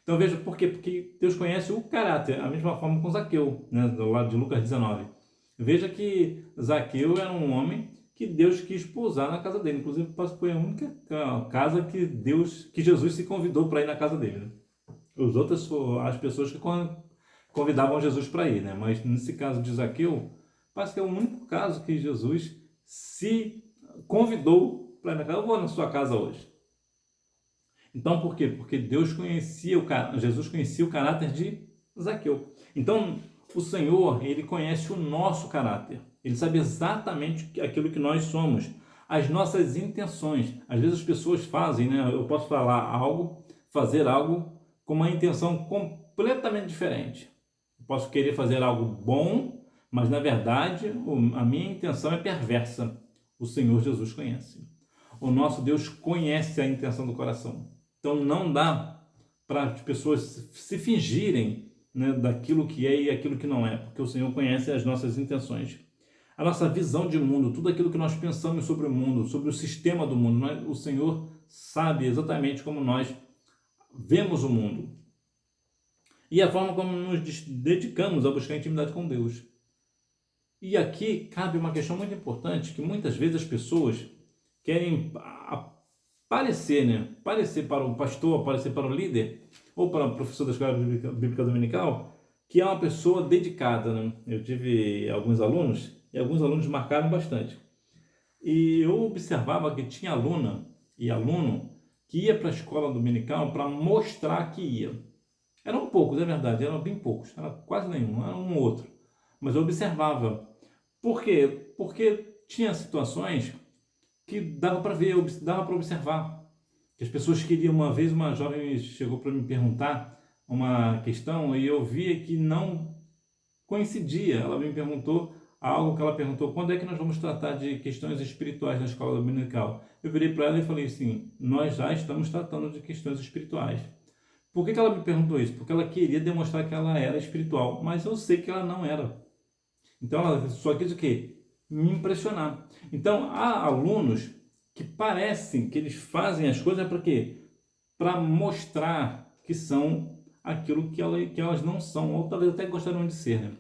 Então veja por quê? Porque Deus conhece o caráter, a mesma forma com Zaqueu, né? Do lado de Lucas 19. Veja que Zaqueu era um homem que Deus quis pousar na casa dele. Inclusive, foi a única casa que Jesus se convidou para ir na casa dele, né? Os outros foram as pessoas que convidavam Jesus para ir, né? Mas nesse caso de Zaqueu, parece que é o único caso que Jesus se convidou para ir na casa. Eu vou na sua casa hoje. Então, por quê? Porque Jesus conhecia o caráter de Zaqueu. Então, o Senhor, ele conhece o nosso caráter. Ele sabe exatamente aquilo que nós somos, as nossas intenções. Às vezes as pessoas fazem, né? Eu posso fazer algo com uma intenção completamente diferente. Eu posso querer fazer algo bom, mas na verdade a minha intenção é perversa. O Senhor Jesus conhece. O nosso Deus conhece a intenção do coração. Então não dá para as pessoas se fingirem, né, daquilo que é e aquilo que não é, porque o Senhor conhece as nossas intenções. A nossa visão de mundo, tudo aquilo que nós pensamos sobre o mundo, sobre o sistema do mundo, o Senhor sabe exatamente como nós vemos o mundo. E a forma como nos dedicamos a buscar intimidade com Deus. E aqui cabe uma questão muito importante, que muitas vezes as pessoas querem parecer, né? Parecer para o pastor, parecer para o líder, ou para o professor da escola bíblica dominical, que é uma pessoa dedicada, né? Eu tive alguns alunos, e alguns alunos marcaram bastante. E eu observava que tinha aluna e aluno que ia para a escola dominical para mostrar que ia. Eram poucos, é verdade, eram bem poucos, era quase nenhum, era um ou outro. Mas eu observava. Por quê? Porque tinha situações que dava para ver, dava para observar. Que as pessoas queriam, uma vez uma jovem chegou para me perguntar uma questão e eu via que não coincidia. Ela me perguntou algo que ela perguntou: quando é que nós vamos tratar de questões espirituais na escola dominical? Eu virei para ela e falei assim: nós já estamos tratando de questões espirituais. Por que ela me perguntou isso? Porque ela queria demonstrar que ela era espiritual, mas eu sei que ela não era. Então ela só quis o quê? Me impressionar. Então há alunos que parecem que eles fazem as coisas para quê? Para mostrar que são aquilo que elas não são, ou talvez até gostariam de ser, né?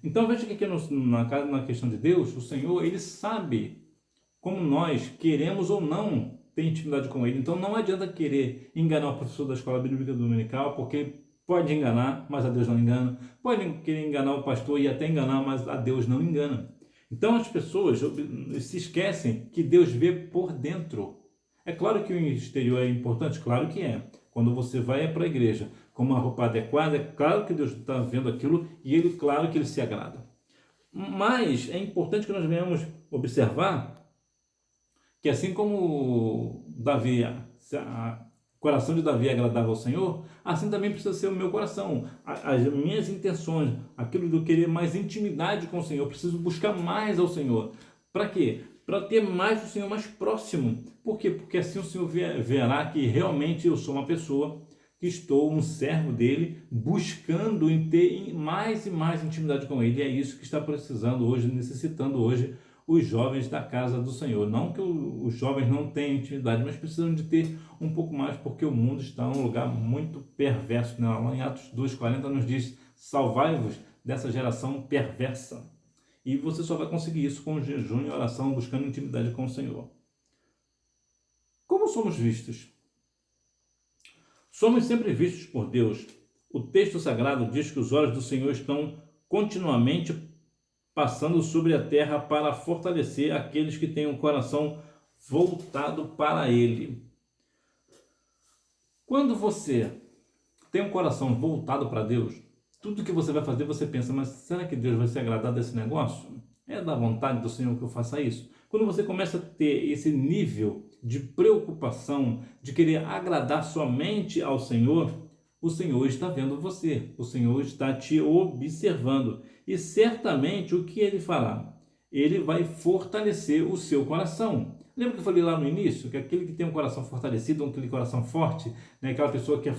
Então veja que aqui na questão de Deus, o Senhor, ele sabe como nós queremos ou não ter intimidade com ele. Então não adianta querer enganar o professor da escola bíblica dominical, porque pode enganar, mas a Deus não engana. Pode querer enganar o pastor e até enganar, mas a Deus não engana. Então as pessoas se esquecem que Deus vê por dentro. É claro que o exterior é importante, claro que é. Quando você vai para a igreja com uma roupa adequada, é claro que Deus está vendo aquilo e ele, claro que ele se agrada. Mas é importante que nós venhamos observar que assim como Davi, o coração de Davi agradava ao Senhor, assim também precisa ser o meu coração, as minhas intenções, aquilo de eu querer mais intimidade com o Senhor, eu preciso buscar mais ao Senhor. Para quê? Para ter mais o Senhor mais próximo. Por quê? Porque assim o Senhor verá que realmente eu sou uma pessoa que estou um servo dele, buscando em ter mais e mais intimidade com ele. E é isso que está precisando hoje, necessitando hoje os jovens da casa do Senhor. Não que os jovens não tenham intimidade, mas precisam de ter um pouco mais, porque o mundo está em um lugar muito perverso, né? Lá em Atos 2,40 nos diz: salvai-vos dessa geração perversa. E você só vai conseguir isso com jejum e oração, buscando intimidade com o Senhor. Como somos vistos? Somos sempre vistos por Deus. O texto sagrado diz que os olhos do Senhor estão continuamente passando sobre a terra para fortalecer aqueles que têm o coração voltado para Ele. Quando você tem um coração voltado para Deus, tudo que você vai fazer, você pensa: mas será que Deus vai se agradar desse negócio? É da vontade do Senhor que eu faça isso? Quando você começa a ter esse nível de preocupação, de querer agradar somente ao Senhor, o Senhor está vendo você, o Senhor está te observando. E certamente o que Ele fará? Ele vai fortalecer o seu coração. Lembra que eu falei lá no início, que aquele que tem um coração fortalecido, aquele coração forte, né, aquela pessoa que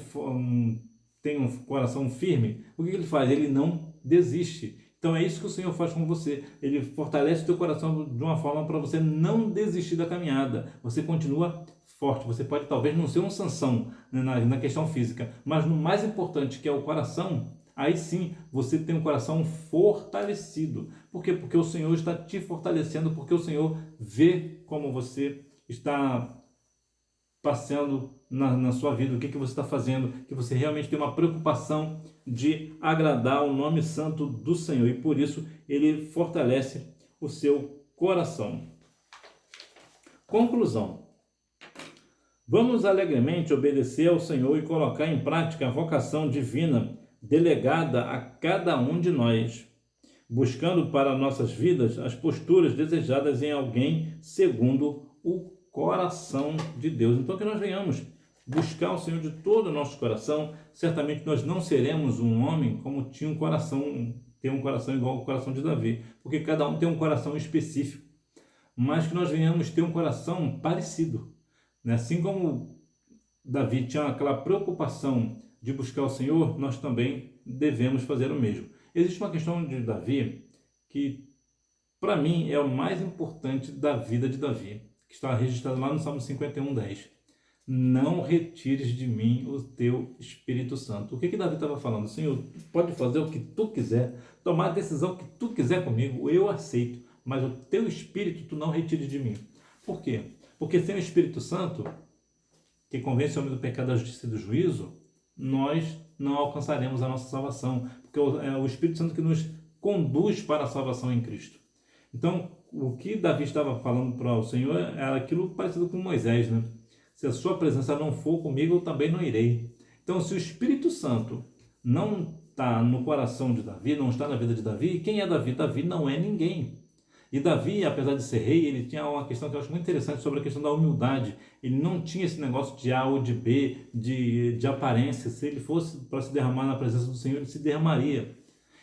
tem um coração firme, o que ele faz? Ele não desiste. Então é isso que o Senhor faz com você. Ele fortalece o teu coração de uma forma para você não desistir da caminhada. Você continua forte. Você pode talvez não ser um Sansão, né, na questão física, mas no mais importante, que é o coração, aí sim você tem um coração fortalecido. Por quê? Porque o Senhor está te fortalecendo, porque o Senhor vê como você está passeando na sua vida, o que você está fazendo, que você realmente tem uma preocupação de agradar o nome santo do Senhor, e por isso ele fortalece o seu coração. Conclusão. Vamos alegremente obedecer ao Senhor e colocar em prática a vocação divina delegada a cada um de nós, buscando para nossas vidas as posturas desejadas em alguém segundo o coração de Deus. Então que nós venhamos buscar o Senhor de todo o nosso coração. Certamente nós não seremos um homem como tinha um coração, tem um coração igual ao coração de Davi, porque cada um tem um coração específico, mas que nós venhamos ter um coração parecido, né? Assim como Davi tinha aquela preocupação de buscar o Senhor, nós também devemos fazer o mesmo. Existe uma questão de Davi que, para mim, é o mais importante da vida de Davi, que está registrado lá no Salmo 51:10. Não retires de mim o teu Espírito Santo. O que Davi estava falando? Senhor, pode fazer o que tu quiser, tomar a decisão que tu quiser comigo, eu aceito, mas o teu Espírito tu não retires de mim. Por quê? Porque sem o Espírito Santo, que convence o homem do pecado, da justiça e do juízo, nós não alcançaremos a nossa salvação, porque é o Espírito Santo que nos conduz para a salvação em Cristo. Então, o que Davi estava falando para o Senhor era aquilo parecido com Moisés, né? Se a sua presença não for comigo, eu também não irei. Então, se o Espírito Santo não está no coração de Davi, não está na vida de Davi, quem é Davi? Davi não é ninguém. E Davi, apesar de ser rei, ele tinha uma questão que eu acho muito interessante sobre a questão da humildade. Ele não tinha esse negócio de A ou de B, de aparência. Se ele fosse para se derramar na presença do Senhor, ele se derramaria.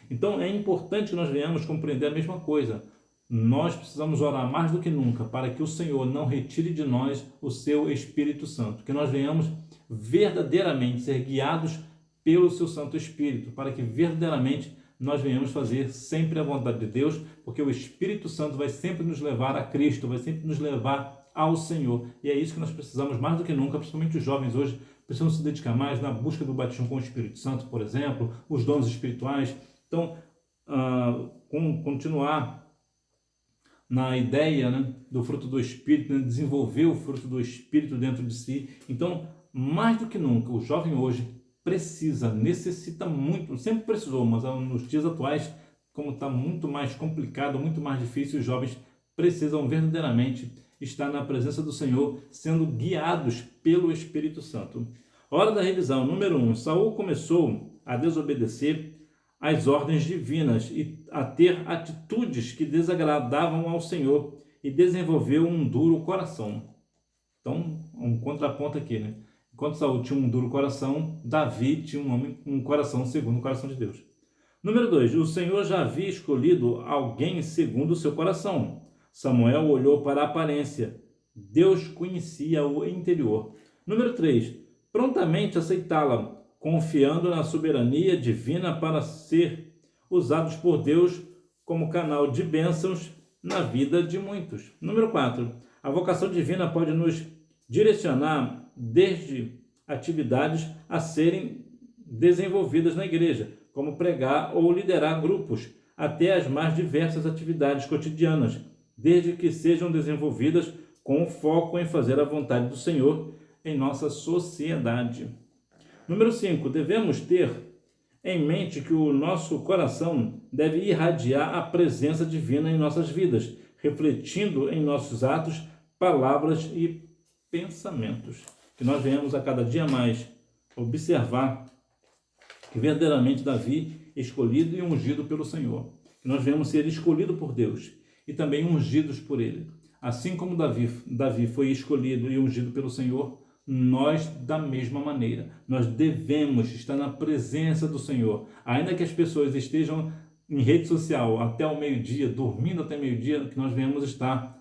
Então é importante que nós venhamos compreender a mesma coisa. Nós precisamos orar mais do que nunca para que o Senhor não retire de nós o seu Espírito Santo. Que nós venhamos verdadeiramente ser guiados pelo seu Santo Espírito, para que verdadeiramente nós venhamos fazer sempre a vontade de Deus, porque o Espírito Santo vai sempre nos levar a Cristo, vai sempre nos levar ao Senhor. E é isso que nós precisamos mais do que nunca, principalmente os jovens hoje, precisam se dedicar mais na busca do batismo com o Espírito Santo, por exemplo, os dons espirituais. Então, continuar na ideia, né, do fruto do Espírito, né, desenvolver o fruto do Espírito dentro de si. Então, mais do que nunca, o jovem hoje necessita muito, sempre precisou, mas nos dias atuais, como está muito mais complicado, muito mais difícil, os jovens precisam verdadeiramente estar na presença do Senhor, sendo guiados pelo Espírito Santo. Hora da revisão. Número 1. Saul começou a desobedecer às ordens divinas e a ter atitudes que desagradavam ao Senhor e desenvolveu um duro coração. Então, um contraponto aqui, né? Enquanto Saul tinha um duro coração, Davi tinha um coração segundo o coração de Deus. Número 2. O Senhor já havia escolhido alguém segundo o seu coração. Samuel olhou para a aparência. Deus conhecia o interior. Número 3. Prontamente aceitá-la, confiando na soberania divina para ser usados por Deus como canal de bênçãos na vida de muitos. Número 4. A vocação divina pode nos direcionar desde atividades a serem desenvolvidas na igreja, como pregar ou liderar grupos, até as mais diversas atividades cotidianas, desde que sejam desenvolvidas com foco em fazer a vontade do Senhor em nossa sociedade. Número 5. Devemos ter em mente que o nosso coração deve irradiar a presença divina em nossas vidas, refletindo em nossos atos, palavras e pensamentos. Que nós venhamos a cada dia mais observar que verdadeiramente Davi é escolhido e ungido pelo Senhor. Que nós venhamos ser escolhidos por Deus e também ungidos por Ele. Assim como Davi foi escolhido e ungido pelo Senhor, nós da mesma maneira. Nós devemos estar na presença do Senhor. Ainda que as pessoas estejam em rede social até o meio-dia, dormindo até meio-dia, que nós venhamos estar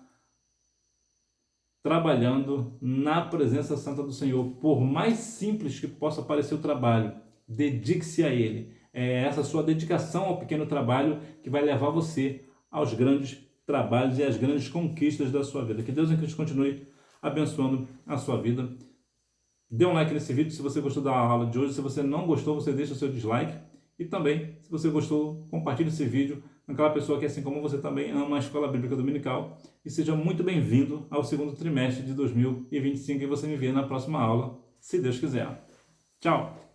trabalhando na presença santa do Senhor. Por mais simples que possa parecer o trabalho, dedique-se a ele. É essa sua dedicação ao pequeno trabalho que vai levar você aos grandes trabalhos e às grandes conquistas da sua vida. Que Deus em Cristo continue abençoando a sua vida. Dê um like nesse vídeo se você gostou da aula de hoje. Se você não gostou, você deixa o seu dislike E também, se você gostou, compartilhe esse vídeo com aquela pessoa que, assim como você, também ama a Escola Bíblica Dominical. E seja muito bem-vindo ao segundo trimestre de 2025 e você me vê na próxima aula, se Deus quiser. Tchau!